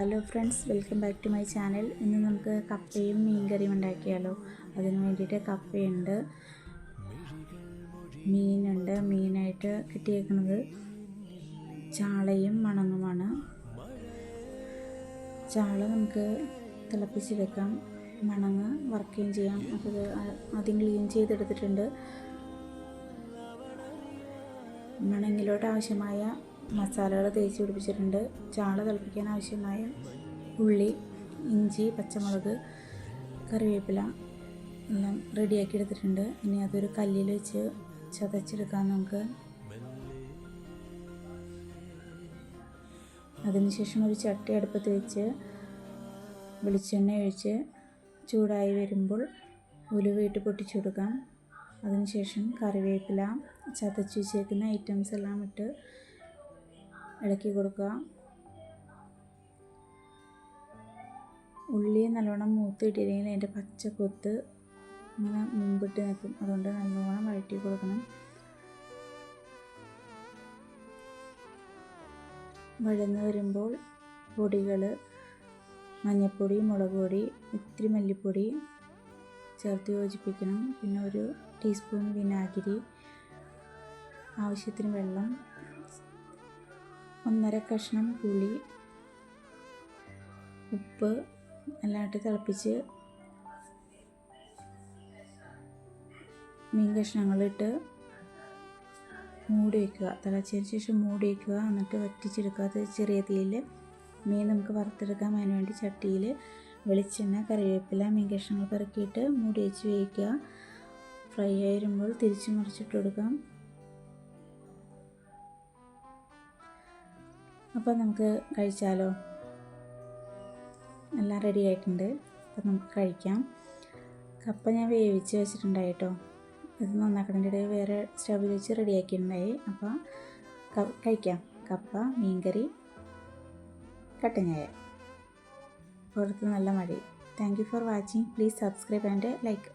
Hello friends, welcome back to my channel. ഇന്ന് നമുക്ക് കപ്പയും മീൻകറിയും ഉണ്ടാക്കിയാലോ. അതിന് വേണ്ടിയിട്ട് കപ്പയുണ്ട്, മീനുണ്ട്. മീനായിട്ട് കിട്ടിയേക്കുന്നത് ചാളയും മണങ്ങുമാണ്. ചാള നമുക്ക് തിളപ്പിച്ചെടുക്കാം, മണങ്ങ് വറുക്കുകയും ചെയ്യാം. അപ്പോൾ ആദ്യം ക്ലീൻ ചെയ്തെടുത്തിട്ടുണ്ട്. മണങ്ങിലോട്ട് ആവശ്യമായ മസാലകൾ തേച്ച് പിടിപ്പിച്ചിട്ടുണ്ട്. ചാള തിളപ്പിക്കാൻ ആവശ്യമായ ഉള്ളി, ഇഞ്ചി, പച്ചമുളക്, കറിവേപ്പില എല്ലാം റെഡിയാക്കി എടുത്തിട്ടുണ്ട്. ഇനി അതൊരു കല്ലിൽ വെച്ച് ചതച്ചെടുക്കാം നമുക്ക്. അതിനുശേഷം ഒരു ചട്ടി അടുപ്പത്ത് വെച്ച് വെളിച്ചെണ്ണ ഒഴിച്ച് ചൂടായി വരുമ്പോൾ ഉലുവയിട്ട് പൊട്ടിച്ചു കൊടുക്കാം. അതിനുശേഷം കറിവേപ്പില, ചതച്ച് വെച്ചേക്കുന്ന ഐറ്റംസ് എല്ലാം ഇട്ട് ഇളക്കി കൊടുക്കുക. ഉള്ളി നല്ലോണം മൂത്തിട്ടില്ലെങ്കിൽ അതിൻ്റെ പച്ചക്കൊത്ത് ഇങ്ങനെ മുമ്പിട്ട് നിൽക്കും. അതുകൊണ്ട് നല്ലോണം വഴറ്റി കൊടുക്കണം. വഴന്ന് വരുമ്പോൾ പൊടികൾ മഞ്ഞൾപ്പൊടി, മുളക് പൊടി, ഇത്തിരി മല്ലിപ്പൊടി ചേർത്ത് യോജിപ്പിക്കണം. പിന്നെ ഒരു ടീസ്പൂൺ വിനാഗിരി, ആവശ്യത്തിന് വെള്ളം, 1.5 കഷ്ണം പുളി, ഉപ്പ് എല്ലാം ഇട്ട് തിളപ്പിച്ച് മീൻ കഷ്ണങ്ങളിട്ട് മൂടി വയ്ക്കുക. തിളച്ചതിന് ശേഷം മൂടി വയ്ക്കുക. എന്നിട്ട് വറ്റിച്ചെടുക്കുക. അത് ചെറിയ തീയിൽ മീൻ നമുക്ക് വറുത്തെടുക്കാം. അതിന് വേണ്ടി ചട്ടിയിൽ വെളിച്ചെണ്ണ, കറിവേപ്പില, മീൻ കഷ്ണങ്ങൾ പെറുക്കിയിട്ട് മൂടി വെച്ച് വേവിക്കുക. ഫ്രൈ ആയി വരുമ്പോൾ തിരിച്ച് മറിച്ചിട്ട് കൊടുക്കാം. അപ്പോൾ നമുക്ക് കഴിച്ചാലോ. എല്ലാം റെഡി ആയിട്ടുണ്ട്. അപ്പോൾ നമുക്ക് കഴിക്കാം. കപ്പ ഞാൻ വേവിച്ച് വെച്ചിട്ടുണ്ടായിട്ടോ. ഇത് നന്നാക്കണതിൻ്റെ ഇടയിൽ വേറെ സ്റ്റവിൽ വെച്ച് റെഡിയാക്കിയിട്ടുണ്ടായി. അപ്പോൾ കഴിക്കാം. കപ്പ, മീൻകറി, കട്ടൻ ചായ. പുറത്ത് നല്ല മഴ. Thank you for watching. Please subscribe and like.